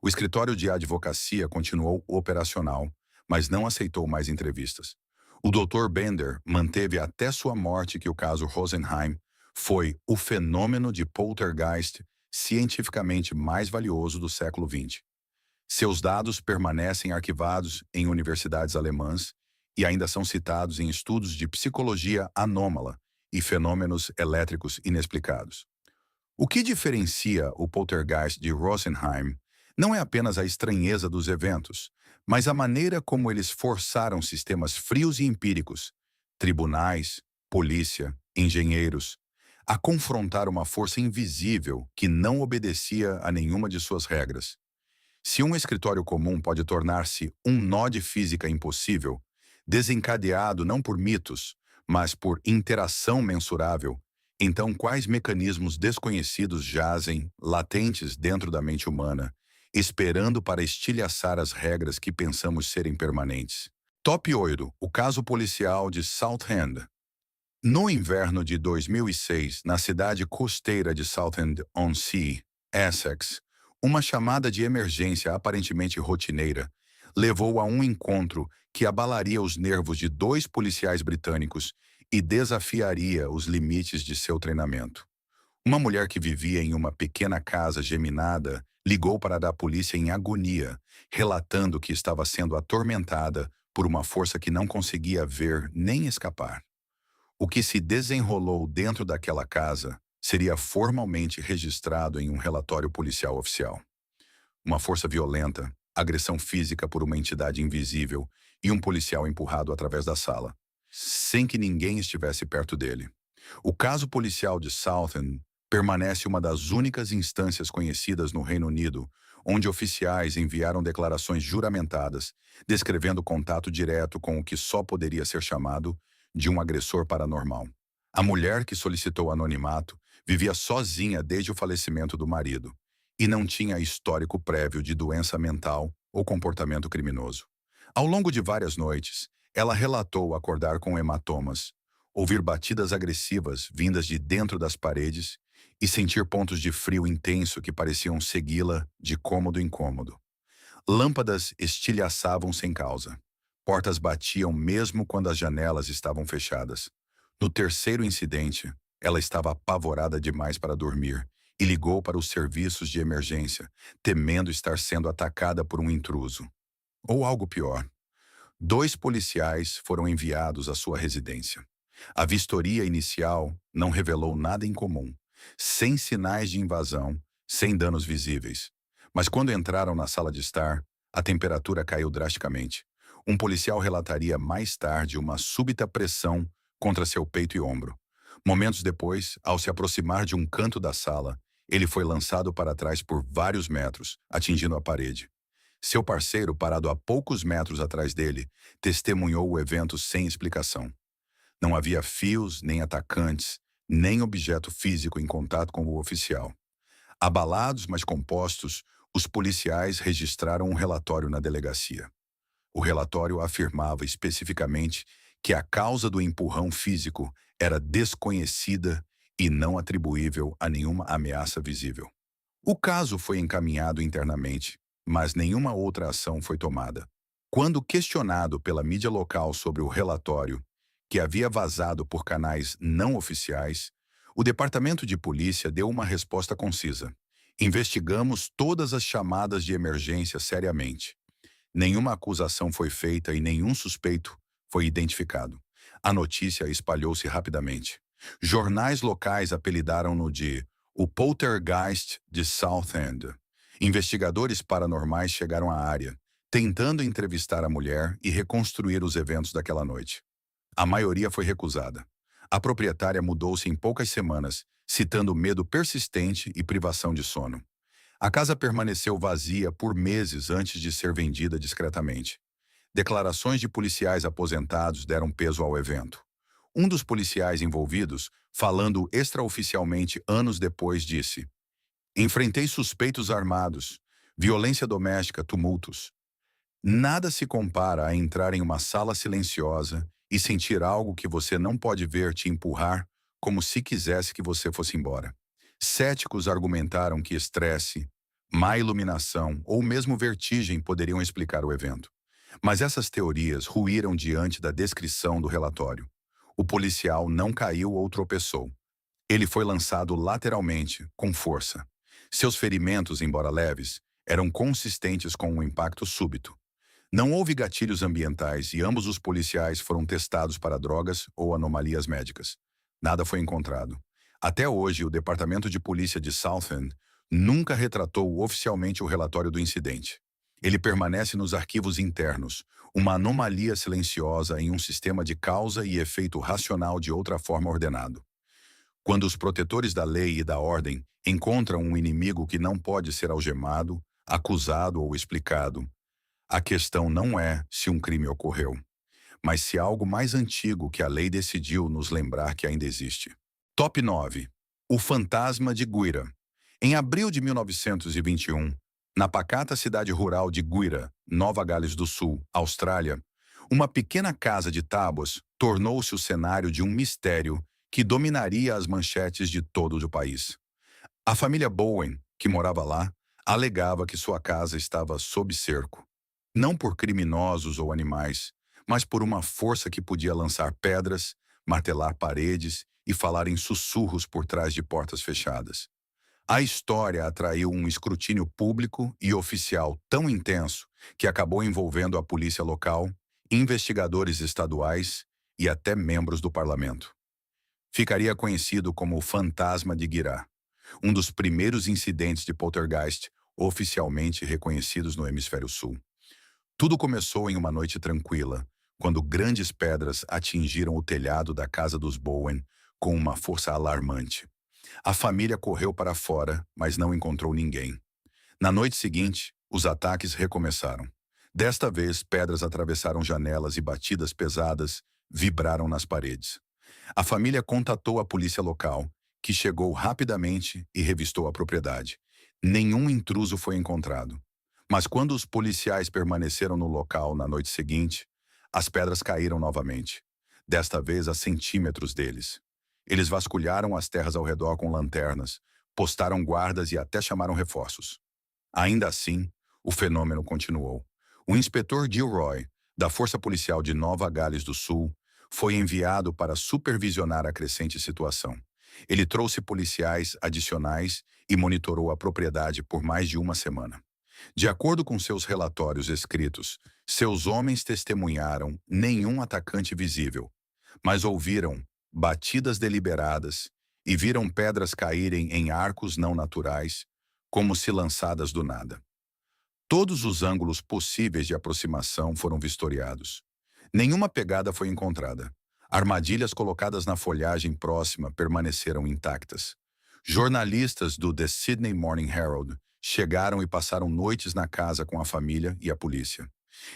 O escritório de advocacia continuou operacional, mas não aceitou mais entrevistas. O Dr. Bender manteve até sua morte que o caso Rosenheim foi o fenômeno de poltergeist cientificamente mais valioso do século XX. Seus dados permanecem arquivados em universidades alemãs e ainda são citados em estudos de psicologia anômala e fenômenos elétricos inexplicados. O que diferencia o poltergeist de Rosenheim não é apenas a estranheza dos eventos, mas a maneira como eles forçaram sistemas frios e empíricos, tribunais, polícia, engenheiros, a confrontar uma força invisível que não obedecia a nenhuma de suas regras. Se um escritório comum pode tornar-se um nó de física impossível, desencadeado não por mitos, mas por interação mensurável, então quais mecanismos desconhecidos jazem, latentes dentro da mente humana, esperando para estilhaçar as regras que pensamos serem permanentes? Top 8. O caso policial de Southend. No inverno de 2006, na cidade costeira de Southend-on-Sea, Essex, uma chamada de emergência aparentemente rotineira levou a um encontro que abalaria os nervos de 2 policiais britânicos e desafiaria os limites de seu treinamento. Uma mulher que vivia em uma pequena casa geminada ligou para a polícia em agonia, relatando que estava sendo atormentada por uma força que não conseguia ver nem escapar. O que se desenrolou dentro daquela casa seria formalmente registrado em um relatório policial oficial. Uma força violenta, agressão física por uma entidade invisível e um policial empurrado através da sala, sem que ninguém estivesse perto dele. O caso policial de Southend permanece uma das únicas instâncias conhecidas no Reino Unido onde oficiais enviaram declarações juramentadas, descrevendo contato direto com o que só poderia ser chamado de um agressor paranormal. A mulher que solicitou anonimato vivia sozinha desde o falecimento do marido e não tinha histórico prévio de doença mental ou comportamento criminoso. Ao longo de várias noites, ela relatou acordar com hematomas, ouvir batidas agressivas vindas de dentro das paredes e sentir pontos de frio intenso que pareciam segui-la de cômodo em cômodo. Lâmpadas estilhaçavam sem causa. Portas batiam mesmo quando as janelas estavam fechadas. No terceiro incidente, ela estava apavorada demais para dormir e ligou para os serviços de emergência, temendo estar sendo atacada por um intruso. Ou algo pior. 2 policiais foram enviados à sua residência. A vistoria inicial não revelou nada incomum, sem sinais de invasão, sem danos visíveis. Mas quando entraram na sala de estar, a temperatura caiu drasticamente. Um policial relataria mais tarde uma súbita pressão contra seu peito e ombro. Momentos depois, ao se aproximar de um canto da sala, ele foi lançado para trás por vários metros, atingindo a parede. Seu parceiro, parado a poucos metros atrás dele, testemunhou o evento sem explicação. Não havia fios, nem atacantes, nem objeto físico em contato com o oficial. Abalados, mas compostos, os policiais registraram um relatório na delegacia. O relatório afirmava especificamente que a causa do empurrão físico era desconhecida e não atribuível a nenhuma ameaça visível. O caso foi encaminhado internamente, mas nenhuma outra ação foi tomada. Quando questionado pela mídia local sobre o relatório, que havia vazado por canais não oficiais, o Departamento de Polícia deu uma resposta concisa. Investigamos todas as chamadas de emergência seriamente. Nenhuma acusação foi feita e nenhum suspeito foi identificado. A notícia espalhou-se rapidamente. Jornais locais apelidaram-no de o Poltergeist de Southend. Investigadores paranormais chegaram à área, tentando entrevistar a mulher e reconstruir os eventos daquela noite. A maioria foi recusada. A proprietária mudou-se em poucas semanas, citando medo persistente e privação de sono. A casa permaneceu vazia por meses antes de ser vendida discretamente. Declarações de policiais aposentados deram peso ao evento. Um dos policiais envolvidos, falando extraoficialmente anos depois, disse: "Enfrentei suspeitos armados, violência doméstica, tumultos. Nada se compara a entrar em uma sala silenciosa e sentir algo que você não pode ver te empurrar como se quisesse que você fosse embora." Céticos argumentaram que estresse, má iluminação ou mesmo vertigem poderiam explicar o evento. Mas essas teorias ruíram diante da descrição do relatório. O policial não caiu ou tropeçou. Ele foi lançado lateralmente, com força. Seus ferimentos, embora leves, eram consistentes com um impacto súbito. Não houve gatilhos ambientais e ambos os policiais foram testados para drogas ou anomalias médicas. Nada foi encontrado. Até hoje, o Departamento de Polícia de Southend nunca retratou oficialmente o relatório do incidente. Ele permanece nos arquivos internos, uma anomalia silenciosa em um sistema de causa e efeito racional de outra forma ordenado. Quando os protetores da lei e da ordem encontram um inimigo que não pode ser algemado, acusado ou explicado, a questão não é se um crime ocorreu, mas se algo mais antigo que a lei decidiu nos lembrar que ainda existe. Top 9. O fantasma de Guira. Em abril de 1921, na pacata cidade rural de Guira, Nova Gales do Sul, Austrália, uma pequena casa de tábuas tornou-se o cenário de um mistério que dominaria as manchetes de todo o país. A família Bowen, que morava lá, alegava que sua casa estava sob cerco. Não por criminosos ou animais, mas por uma força que podia lançar pedras, martelar paredes e falar em sussurros por trás de portas fechadas. A história atraiu um escrutínio público e oficial tão intenso que acabou envolvendo a polícia local, investigadores estaduais e até membros do parlamento. Ficaria conhecido como o Fantasma de Guirá, um dos primeiros incidentes de poltergeist oficialmente reconhecidos no Hemisfério Sul. Tudo começou em uma noite tranquila, quando grandes pedras atingiram o telhado da casa dos Bowen com uma força alarmante. A família correu para fora, mas não encontrou ninguém. Na noite seguinte, os ataques recomeçaram. Desta vez, pedras atravessaram janelas e batidas pesadas vibraram nas paredes. A família contatou a polícia local, que chegou rapidamente e revistou a propriedade. Nenhum intruso foi encontrado. Mas quando os policiais permaneceram no local na noite seguinte, as pedras caíram novamente, desta vez a centímetros deles. Eles vasculharam as terras ao redor com lanternas, postaram guardas e até chamaram reforços. Ainda assim, o fenômeno continuou. O inspetor Gilroy, da Força Policial de Nova Gales do Sul, foi enviado para supervisionar a crescente situação. Ele trouxe policiais adicionais e monitorou a propriedade por mais de uma semana. De acordo com seus relatórios escritos, seus homens testemunharam nenhum atacante visível, mas ouviram batidas deliberadas e viram pedras caírem em arcos não naturais, como se lançadas do nada. Todos os ângulos possíveis de aproximação foram vistoriados. Nenhuma pegada foi encontrada. Armadilhas colocadas na folhagem próxima permaneceram intactas. Jornalistas do The Sydney Morning Herald chegaram e passaram noites na casa com a família e a polícia.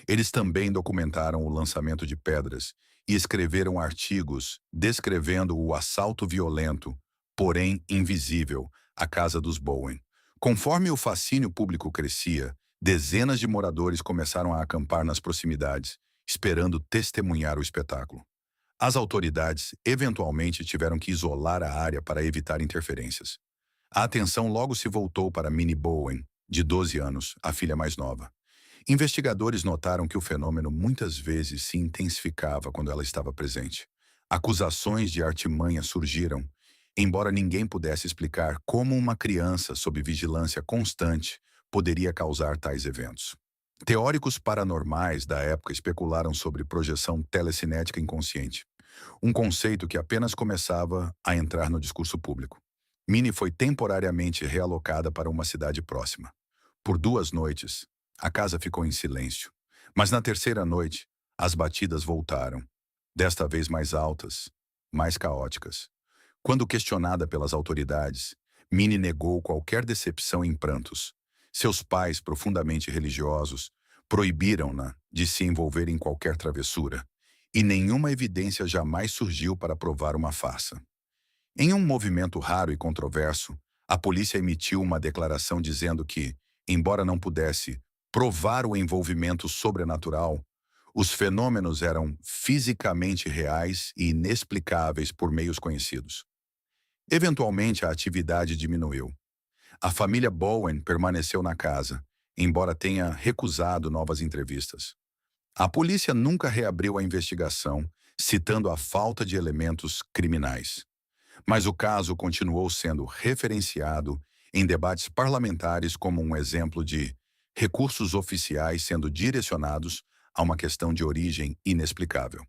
Eles também documentaram o lançamento de pedras e escreveram artigos descrevendo o assalto violento, porém invisível, à casa dos Bowen. Conforme o fascínio público crescia, dezenas de moradores começaram a acampar nas proximidades, esperando testemunhar o espetáculo. As autoridades eventualmente tiveram que isolar a área para evitar interferências. A atenção logo se voltou para Minnie Bowen, de 12 anos, a filha mais nova. Investigadores notaram que o fenômeno muitas vezes se intensificava quando ela estava presente. Acusações de artimanha surgiram, embora ninguém pudesse explicar como uma criança sob vigilância constante poderia causar tais eventos. Teóricos paranormais da época especularam sobre projeção telecinética inconsciente, um conceito que apenas começava a entrar no discurso público. Minnie foi temporariamente realocada para uma cidade próxima. Por 2 noites, a casa ficou em silêncio. Mas na terceira noite, as batidas voltaram, desta vez mais altas, mais caóticas. Quando questionada pelas autoridades, Minnie negou qualquer decepção em prantos. Seus pais, profundamente religiosos, proibiram-na de se envolver em qualquer travessura, e nenhuma evidência jamais surgiu para provar uma farsa. Em um movimento raro e controverso, a polícia emitiu uma declaração dizendo que, embora não pudesse provar o envolvimento sobrenatural, os fenômenos eram fisicamente reais e inexplicáveis por meios conhecidos. Eventualmente, a atividade diminuiu. A família Bowen permaneceu na casa, embora tenha recusado novas entrevistas. A polícia nunca reabriu a investigação, citando a falta de elementos criminais. Mas o caso continuou sendo referenciado em debates parlamentares como um exemplo de recursos oficiais sendo direcionados a uma questão de origem inexplicável.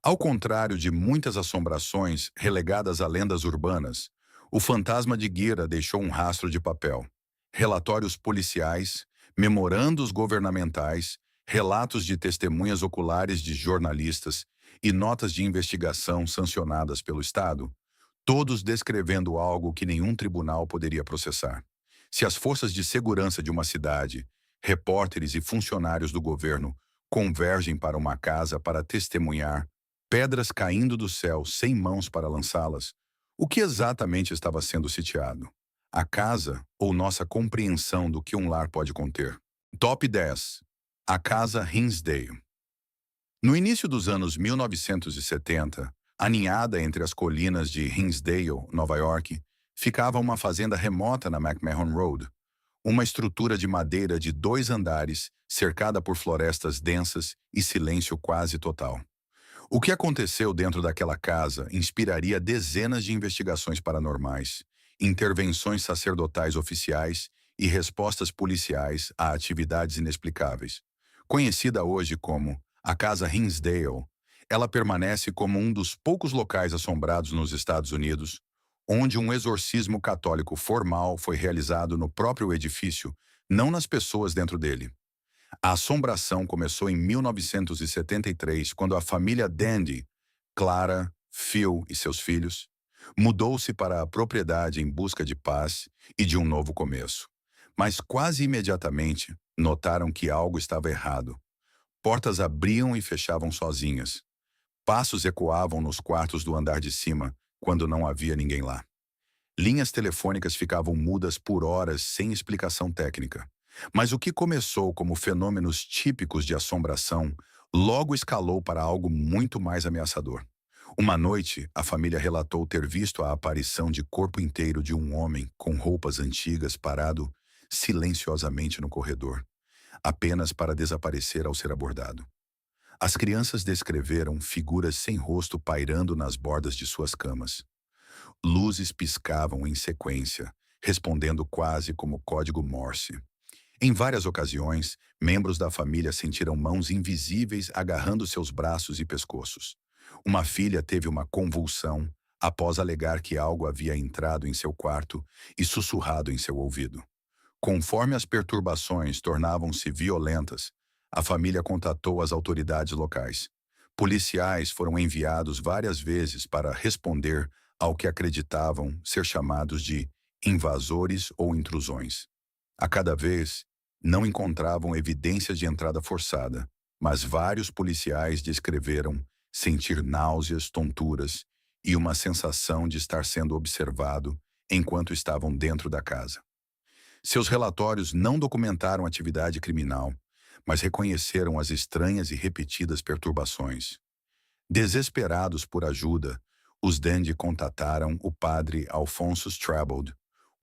Ao contrário de muitas assombrações relegadas a lendas urbanas, o fantasma de Gira deixou um rastro de papel. Relatórios policiais, memorandos governamentais, relatos de testemunhas oculares de jornalistas e notas de investigação sancionadas pelo Estado, todos descrevendo algo que nenhum tribunal poderia processar. Se as forças de segurança de uma cidade, repórteres e funcionários do governo convergem para uma casa para testemunhar pedras caindo do céu sem mãos para lançá-las, o que exatamente estava sendo sitiado? A casa ou nossa compreensão do que um lar pode conter? Top 10. A Casa Hinsdale. No início dos anos 1970, aninhada entre as colinas de Hinsdale, Nova York, ficava uma fazenda remota na McMahon Road, uma estrutura de madeira de 2 andares, cercada por florestas densas e silêncio quase total. O que aconteceu dentro daquela casa inspiraria dezenas de investigações paranormais, intervenções sacerdotais oficiais e respostas policiais a atividades inexplicáveis. Conhecida hoje como a Casa Hinsdale, ela permanece como um dos poucos locais assombrados nos Estados Unidos, onde um exorcismo católico formal foi realizado no próprio edifício, não nas pessoas dentro dele. A assombração começou em 1973, quando a família Dandy, Clara, Phil e seus filhos, mudou-se para a propriedade em busca de paz e de um novo começo. Mas quase imediatamente notaram que algo estava errado. Portas abriam e fechavam sozinhas. Passos ecoavam nos quartos do andar de cima, quando não havia ninguém lá. Linhas telefônicas ficavam mudas por horas sem explicação técnica. Mas o que começou como fenômenos típicos de assombração logo escalou para algo muito mais ameaçador. Uma noite, a família relatou ter visto a aparição de corpo inteiro de um homem com roupas antigas parado silenciosamente no corredor, apenas para desaparecer ao ser abordado. As crianças descreveram figuras sem rosto pairando nas bordas de suas camas. Luzes piscavam em sequência, respondendo quase como código Morse. Em várias ocasiões, membros da família sentiram mãos invisíveis agarrando seus braços e pescoços. Uma filha teve uma convulsão após alegar que algo havia entrado em seu quarto e sussurrado em seu ouvido. Conforme as perturbações tornavam-se violentas, a família contatou as autoridades locais. Policiais foram enviados várias vezes para responder ao que acreditavam ser chamados de invasores ou intrusões. A cada vez, não encontravam evidências de entrada forçada, mas vários policiais descreveram sentir náuseas, tonturas e uma sensação de estar sendo observado enquanto estavam dentro da casa. Seus relatórios não documentaram atividade criminal, mas reconheceram as estranhas e repetidas perturbações. Desesperados por ajuda, os Dandy contataram o padre Alphonsus Strabod,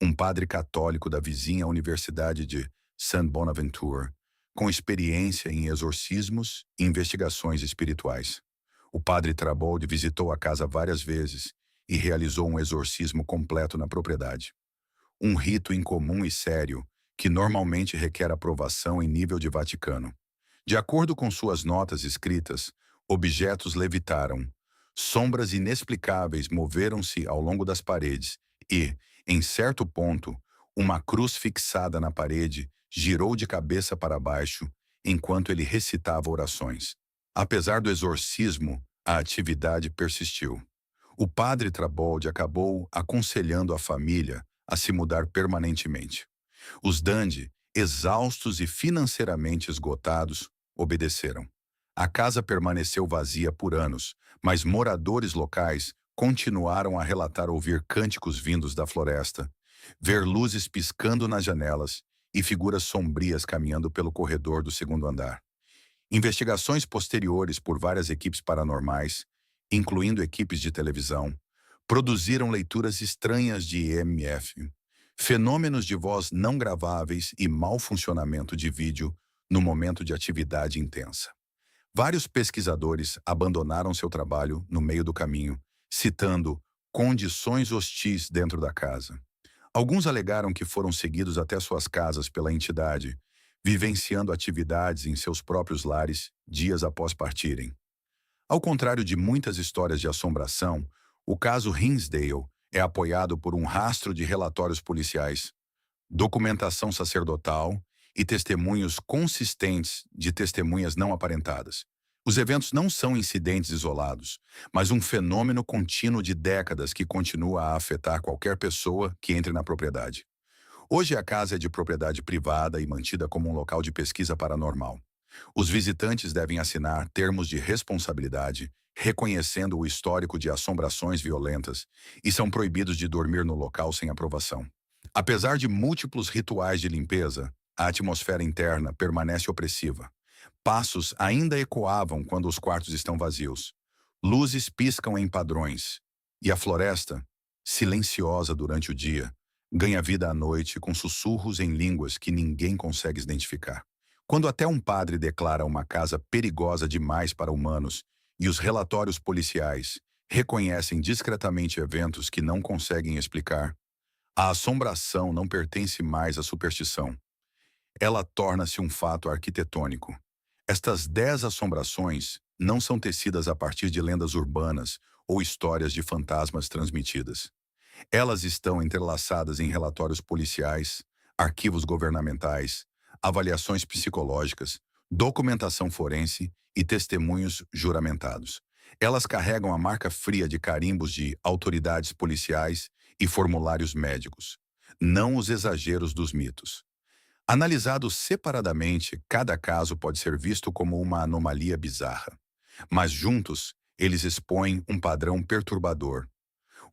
um padre católico da vizinha Universidade de St. Bonaventure, com experiência em exorcismos e investigações espirituais. O padre Trabold visitou a casa várias vezes e realizou um exorcismo completo na propriedade. Um rito incomum e sério que normalmente requer aprovação em nível de Vaticano. De acordo com suas notas escritas, objetos levitaram, sombras inexplicáveis moveram-se ao longo das paredes e, em certo ponto, uma cruz fixada na parede girou de cabeça para baixo enquanto ele recitava orações. Apesar do exorcismo, a atividade persistiu. O padre Trabold acabou aconselhando a família a se mudar permanentemente. Os Dandy, exaustos e financeiramente esgotados, obedeceram. A casa permaneceu vazia por anos, mas moradores locais continuaram a relatar ouvir cânticos vindos da floresta, ver luzes piscando nas janelas e figuras sombrias caminhando pelo corredor do segundo andar. Investigações posteriores por várias equipes paranormais, incluindo equipes de televisão, produziram leituras estranhas de EMF, fenômenos de voz não graváveis e mau funcionamento de vídeo no momento de atividade intensa. Vários pesquisadores abandonaram seu trabalho no meio do caminho, citando condições hostis dentro da casa. Alguns alegaram que foram seguidos até suas casas pela entidade, vivenciando atividades em seus próprios lares dias após partirem. Ao contrário de muitas histórias de assombração, o caso Hinsdale é apoiado por um rastro de relatórios policiais, documentação sacerdotal e testemunhos consistentes de testemunhas não aparentadas. Os eventos não são incidentes isolados, mas um fenômeno contínuo de décadas que continua a afetar qualquer pessoa que entre na propriedade. Hoje a casa é de propriedade privada e mantida como um local de pesquisa paranormal. Os visitantes devem assinar termos de responsabilidade, reconhecendo o histórico de assombrações violentas, e são proibidos de dormir no local sem aprovação. Apesar de múltiplos rituais de limpeza, a atmosfera interna permanece opressiva. Passos ainda ecoavam quando os quartos estão vazios. Luzes piscam em padrões. E a floresta, silenciosa durante o dia, ganha vida à noite com sussurros em línguas que ninguém consegue identificar. Quando até um padre declara uma casa perigosa demais para humanos e os relatórios policiais reconhecem discretamente eventos que não conseguem explicar, a assombração não pertence mais à superstição. Ela torna-se um fato arquitetônico. Estas 10 assombrações não são tecidas a partir de lendas urbanas ou histórias de fantasmas transmitidas. Elas estão entrelaçadas em relatórios policiais, arquivos governamentais, avaliações psicológicas, documentação forense e testemunhos juramentados. Elas carregam a marca fria de carimbos de autoridades policiais e formulários médicos, não os exageros dos mitos. Analisado separadamente, cada caso pode ser visto como uma anomalia bizarra, mas juntos, eles expõem um padrão perturbador,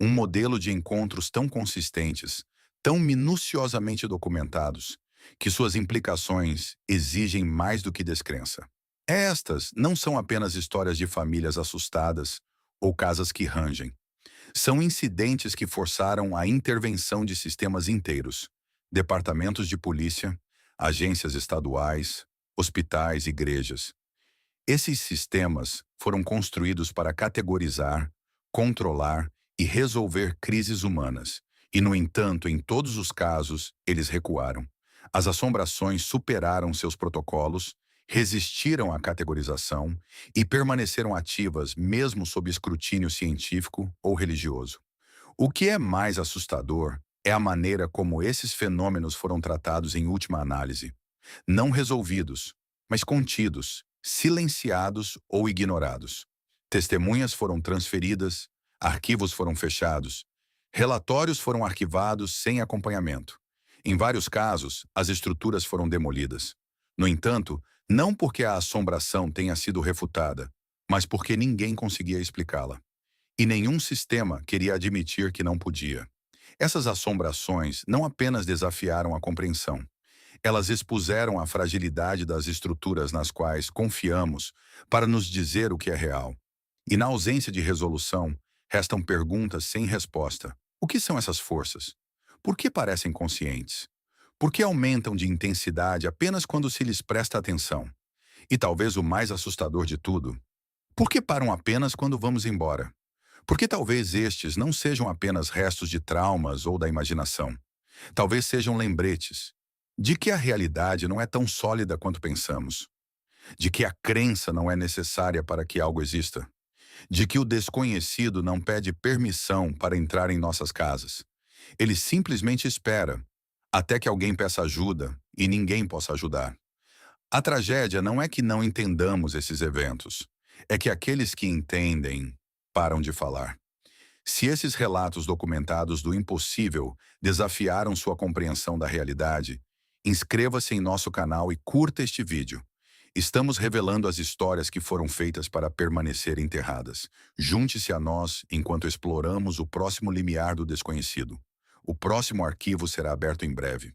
um modelo de encontros tão consistentes, tão minuciosamente documentados, que suas implicações exigem mais do que descrença. Estas não são apenas histórias de famílias assustadas ou casas que rangem. São incidentes que forçaram a intervenção de sistemas inteiros, departamentos de polícia, agências estaduais, hospitais, igrejas. Esses sistemas foram construídos para categorizar, controlar e resolver crises humanas, e, no entanto, em todos os casos, eles recuaram. As assombrações superaram seus protocolos, resistiram à categorização e permaneceram ativas mesmo sob escrutínio científico ou religioso. O que é mais assustador É a maneira como esses fenômenos foram tratados em última análise. Não resolvidos, mas contidos, silenciados ou ignorados. Testemunhas foram transferidas, arquivos foram fechados, relatórios foram arquivados sem acompanhamento. Em vários casos, as estruturas foram demolidas. No entanto, não porque a assombração tenha sido refutada, mas porque ninguém conseguia explicá-la. E nenhum sistema queria admitir que não podia. Essas assombrações não apenas desafiaram a compreensão, elas expuseram a fragilidade das estruturas nas quais confiamos para nos dizer o que é real. E na ausência de resolução, restam perguntas sem resposta. O que são essas forças? Por que parecem conscientes? Por que aumentam de intensidade apenas quando se lhes presta atenção? E talvez o mais assustador de tudo, por que param apenas quando vamos embora? Porque talvez estes não sejam apenas restos de traumas ou da imaginação. Talvez sejam lembretes de que a realidade não é tão sólida quanto pensamos, de que a crença não é necessária para que algo exista, de que o desconhecido não pede permissão para entrar em nossas casas. Ele simplesmente espera até que alguém peça ajuda e ninguém possa ajudar. A tragédia não é que não entendamos esses eventos, é que aqueles que entendem param de falar. Se esses relatos documentados do impossível desafiaram sua compreensão da realidade, inscreva-se em nosso canal e curta este vídeo. Estamos revelando as histórias que foram feitas para permanecer enterradas. Junte-se a nós enquanto exploramos o próximo limiar do desconhecido. O próximo arquivo será aberto em breve.